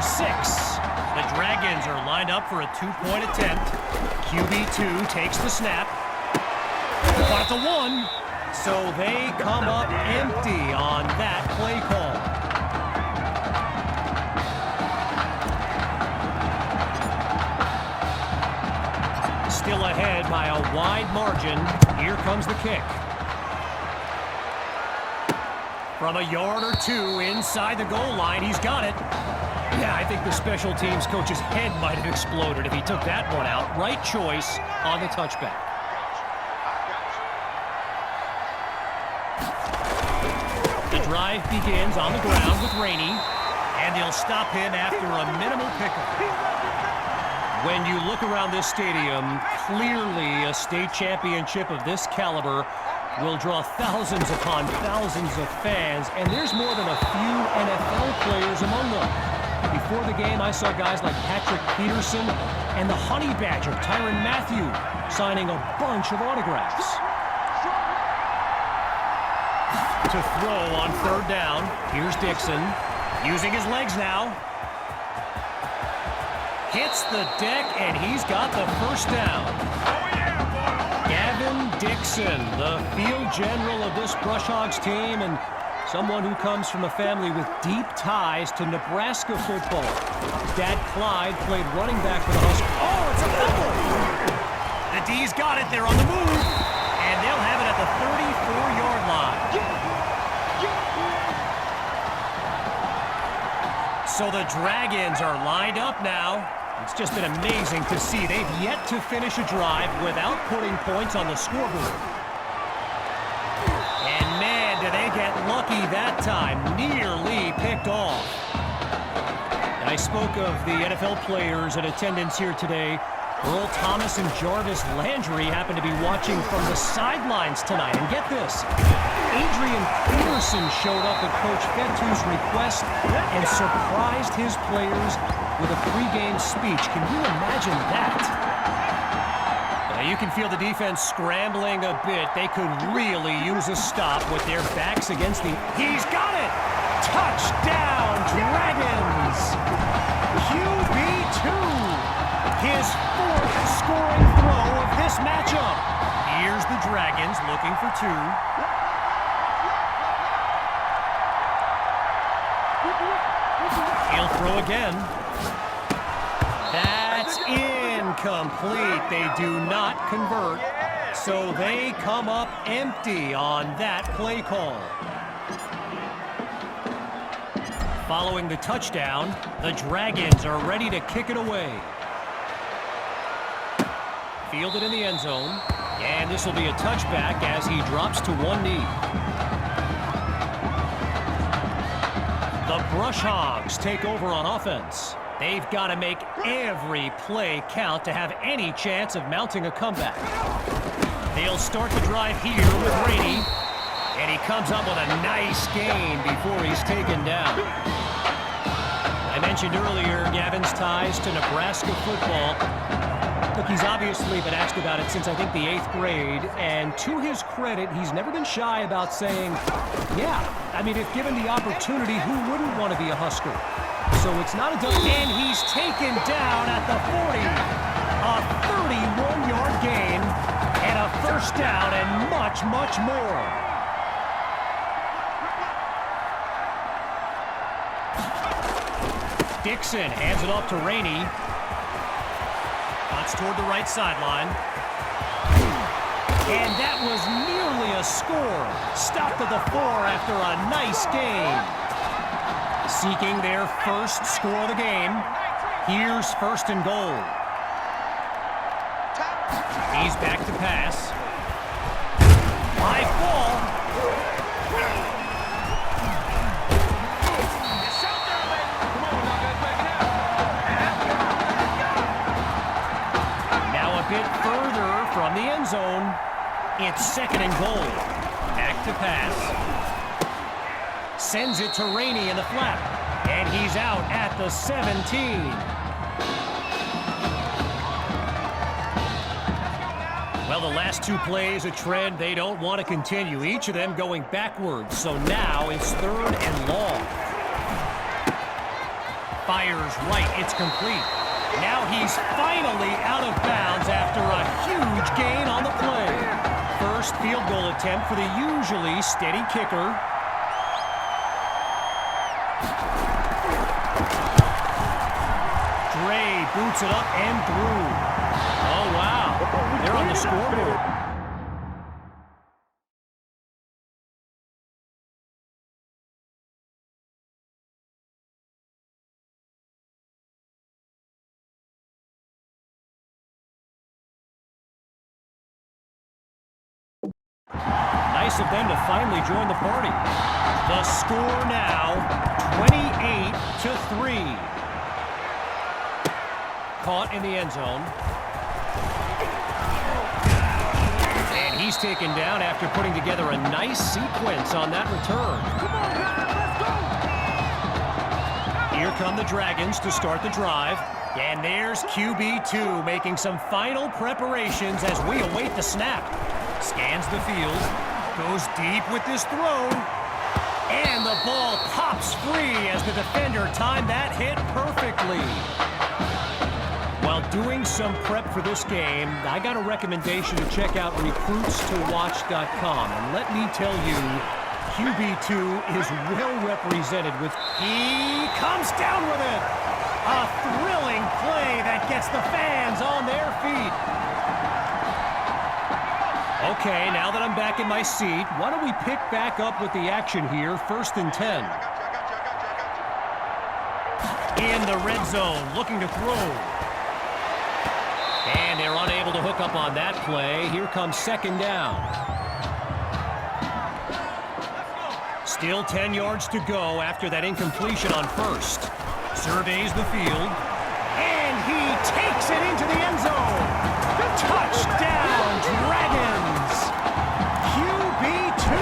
6. The Dragons are lined up for a 2-point attempt. QB2 takes the snap. But at the 1. So they come up empty on that play call. Still ahead by a wide margin. Here comes the kick. From a yard or 2 inside the goal line, he's got it. Yeah, I think the special teams coach's head might have exploded if he took that one out. Right choice on the touchback. The drive begins on the ground with Rainey, and they'll stop him after a minimal pickup. When you look around this stadium, clearly a state championship of this caliber will draw thousands upon thousands of fans, and there's more than a few NFL players among them. Before the game, I saw guys like Patrick Peterson and the Honey Badger, Tyrann Mathieu, signing a bunch of autographs. To throw on 3rd down, here's Dixon, using his legs now. Hits the deck, and he's got the first down. Gavin Dixon, the field general of this Brush Hogs team, and someone who comes from a family with deep ties to Nebraska football. Dad Clyde played running back for the Huskers. Oh, it's a fumble! The D's got it. They're on the move, and they'll have it at the 34-yard line. So the Dragons are lined up now. It's just been amazing to see. They've yet to finish a drive without putting points on the scoreboard. And man, do they get lucky that time. Nearly picked off. And I spoke of the NFL players in attendance here today. Earl Thomas and Jarvis Landry happen to be watching from the sidelines tonight. And get this, Adrian Peterson showed up at Coach Fettu's request and surprised his players with a pregame speech. Can you imagine that? Now you can feel the defense scrambling a bit. They could really use a stop with their backs against the... He's got it! Touchdown, Dragons! QB2! His 4th scoring throw of this matchup. Here's the Dragons looking for 2. He'll throw again. That's incomplete. They do not convert, so they come up empty on that play call. Following the touchdown, the Dragons are ready to kick it away. Fielded in the end zone, and this will be a touchback as he drops to one knee. The Brush Hogs take over on offense. They've got to make every play count to have any chance of mounting a comeback. They'll start the drive here with Rainey, and he comes up with a nice gain before he's taken down. I mentioned earlier Gavin's ties to Nebraska football. Look, he's obviously been asked about it since, I think, the 8th grade, and to his credit, he's never been shy about saying, yeah, I mean, if given the opportunity, who wouldn't want to be a Husker? So it's not a done, and he's taken down at the 40. A 31-yard gain, and a first down, and much, much more. Dixon hands it off to Rainey. Cuts toward the right sideline. And that was nearly a score. Stopped at the 4 after a nice gain. Seeking their first score of the game. Here's 1st and goal. He's back to pass. High ball. Bit further from the end zone. It's 2nd and goal. Back to pass. Sends it to Rainey in the flat. And he's out at the 17. Well, the last 2 plays, a trend they don't want to continue. Each of them going backwards. So now it's 3rd and long. Fires right, it's complete. Now he's finally out of bounds after a huge gain on the play. First field goal attempt for the usually steady kicker. Dre boots it up and through. Oh, wow. They're on the scoreboard. Nice of them to finally join the party. The score now, 28-3. Caught in the end zone. And he's taken down after putting together a nice sequence on that return. Here come the Dragons to start the drive. And there's QB2 making some final preparations as we await the snap. Scans the field, goes deep with this throw, and the ball pops free as the defender timed that hit perfectly. While doing some prep for this game, I got a recommendation to check out recruitstowatch.com, and let me tell you, QB2 is well represented with... He comes down with it! A thrilling play that gets the fans on their feet. Okay, now that I'm back in my seat, why don't we pick back up with the action here, 1st and 10. In the red zone, looking to throw. And they're unable to hook up on that play. Here comes 2nd down. Still 10 yards to go after that incompletion on 1st. Surveys the field. And he takes it into the end zone. Touchdown, Dragons! QB2.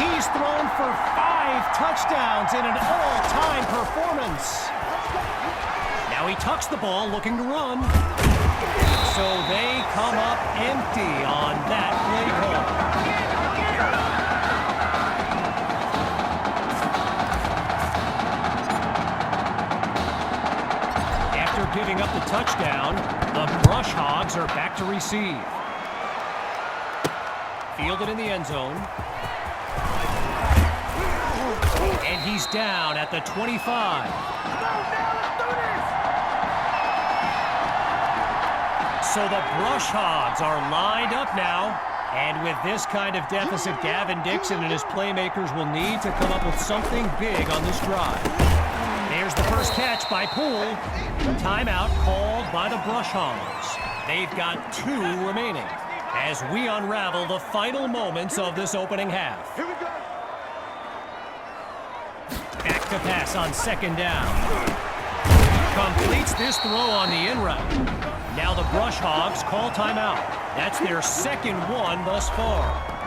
He's thrown for 5 touchdowns in an all-time performance. Now he tucks the ball, looking to run. So they come up empty on that play call. After giving up the touchdown, the Brush Hogs are back to receive. Fielded in the end zone. And he's down at the 25. So the Brush Hogs are lined up now. And with this kind of deficit, Gavin Dixon and his playmakers will need to come up with something big on this drive. There's the first catch by Poole. Timeout called by the Brush Hogs. They've got 2 remaining as we unravel the final moments of this opening half. Back to pass on 2nd down. Completes this throw on the in route. Now the Brush Hogs call timeout. That's their 2nd one thus far.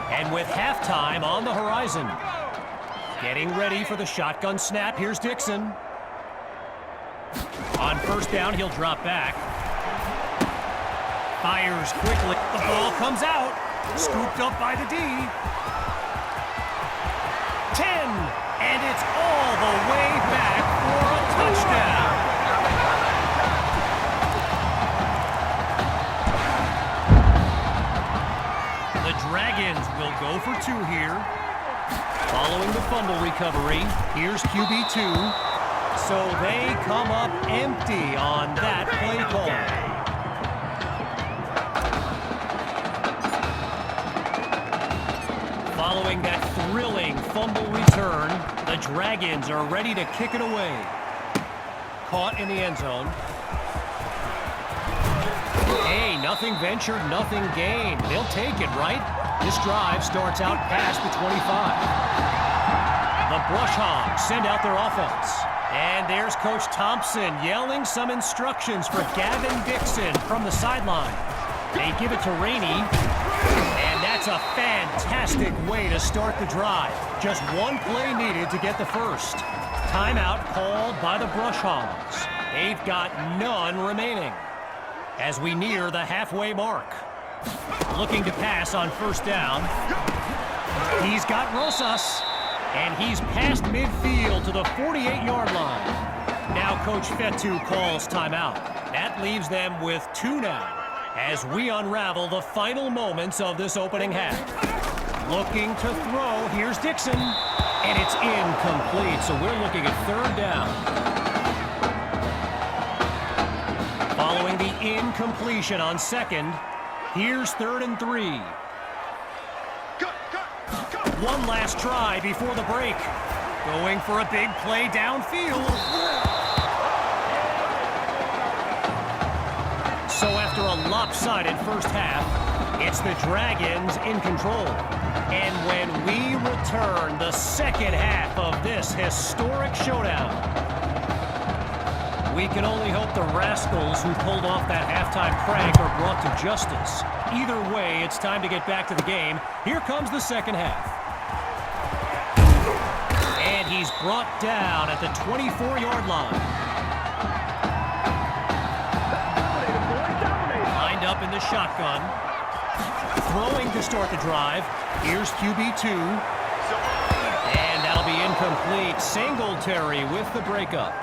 And with halftime on the horizon. Getting ready for the shotgun snap. Here's Dixon. On 1st down, he'll drop back. Fires quickly. The ball comes out. Scooped up by the D. 10. And it's all the way back for a touchdown. The Dragons will go for 2 here. Following the fumble recovery, here's QB2. So they come up empty on that play call. Following that thrilling fumble return, the Dragons are ready to kick it away. Caught in the end zone. Hey, nothing ventured, nothing gained. They'll take it, right? This drive starts out past the 25. The Brush Hogs send out their offense. And there's Coach Thompson yelling some instructions for Gavin Dixon from the sideline. They give it to Rainey, and that's a fantastic way to start the drive. Just 1 play needed to get the first. Timeout called by the Brush Hogs. They've got none remaining as we near the halfway mark. Looking to pass on 1st down. He's got Rosas. And he's past midfield to the 48-yard line. Now Coach Fetu calls timeout. That leaves them with 2 now as we unravel the final moments of this opening half. Looking to throw. Here's Dixon. And it's incomplete, so we're looking at 3rd down. Following the incompletion on 2nd, here's 3rd and 3. One last try before the break. Going for a big play downfield. So after a lopsided first half, it's the Dragons in control. And when we return the second half of this historic showdown, we can only hope the rascals who pulled off that halftime prank are brought to justice. Either way, it's time to get back to the game. Here comes the second half. And he's brought down at the 24-yard line. Lined up in the shotgun. Throwing to start the drive. Here's QB2. And that'll be incomplete. Singletary with the breakup.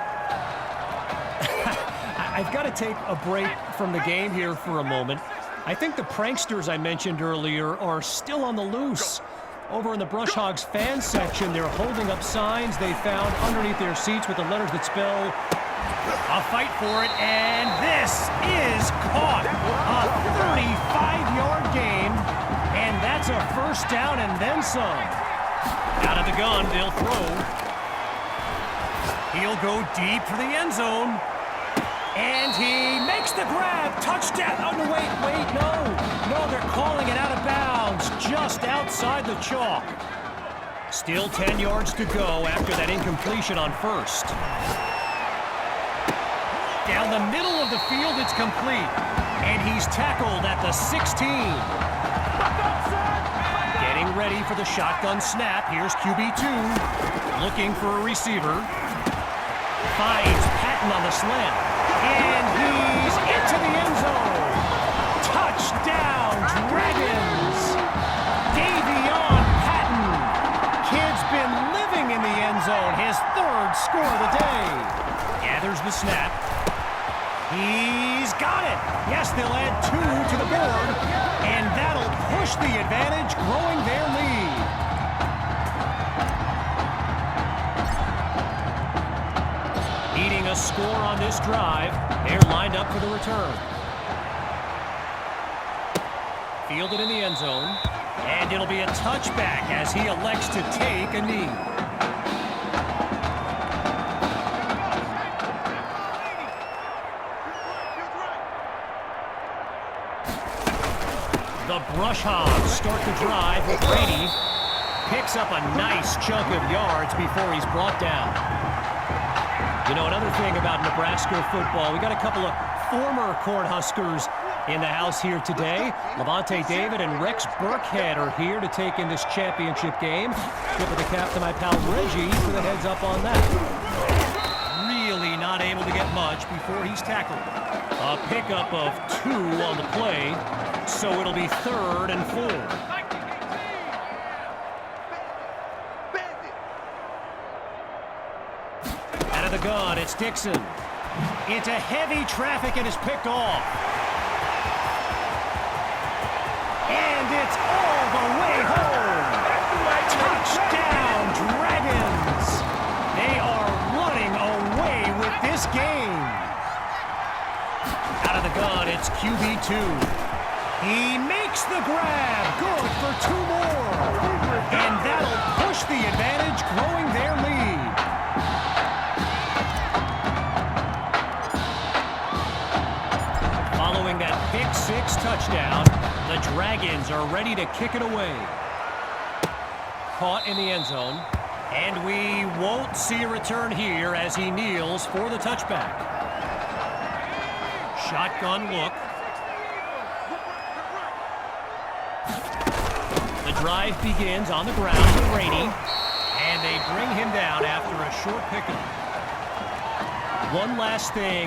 I've got to take a break from the game here for a moment. I think the pranksters I mentioned earlier are still on the loose. Over in the Brush Hogs fan section, they're holding up signs they found underneath their seats with the letters that spell a fight for it, and this is caught. A 35-yard gain, and that's a 1st down and then some. Out of the gun, they'll throw. He'll go deep for the end zone. And he makes the grab. Touchdown. Oh, no, wait, no. No, they're calling it out of bounds just outside the chalk. Still 10 yards to go after that incompletion on 1st. Down the middle of the field, it's complete. And he's tackled at the 16. Getting ready for the shotgun snap. Here's QB2. Looking for a receiver. Finds Patton on the slant. And he's into the end zone. Touchdown, Dragons. Davion Patton. Kid's been living in the end zone. His 3rd score of the day. Gathers the snap. He's got it. Yes, they'll add 2 to the board. And that'll push the advantage, growing their lead. Needing a score on this drive. They're lined up for the return. Fielded in the end zone. And it'll be a touchback as he elects to take a knee. The Brush Hogs start the drive with Brady. Picks up a nice chunk of yards before he's brought down. You know, another thing about Nebraska football, we got a couple of former Cornhuskers in the house here today. Levante David and Rex Burkhead are here to take in this championship game. Tip of the cap to my pal Reggie for the heads up on that. Really not able to get much before he's tackled. A pickup of 2 on the play, so it'll be 3rd and 4. The gun, it's Dixon. Into heavy traffic and is picked off. And it's all the way home. Touchdown, Dragons. They are running away with this game. Out of the gun, it's QB2. He makes the grab. Good for 2 more. And that'll push the advantage, growing their lead. Following that pick-6 touchdown, the Dragons are ready to kick it away. Caught in the end zone, and we won't see a return here as he kneels for the touchback. Shotgun look. The drive begins on the ground with Rainey, and they bring him down after a short pickup. One last thing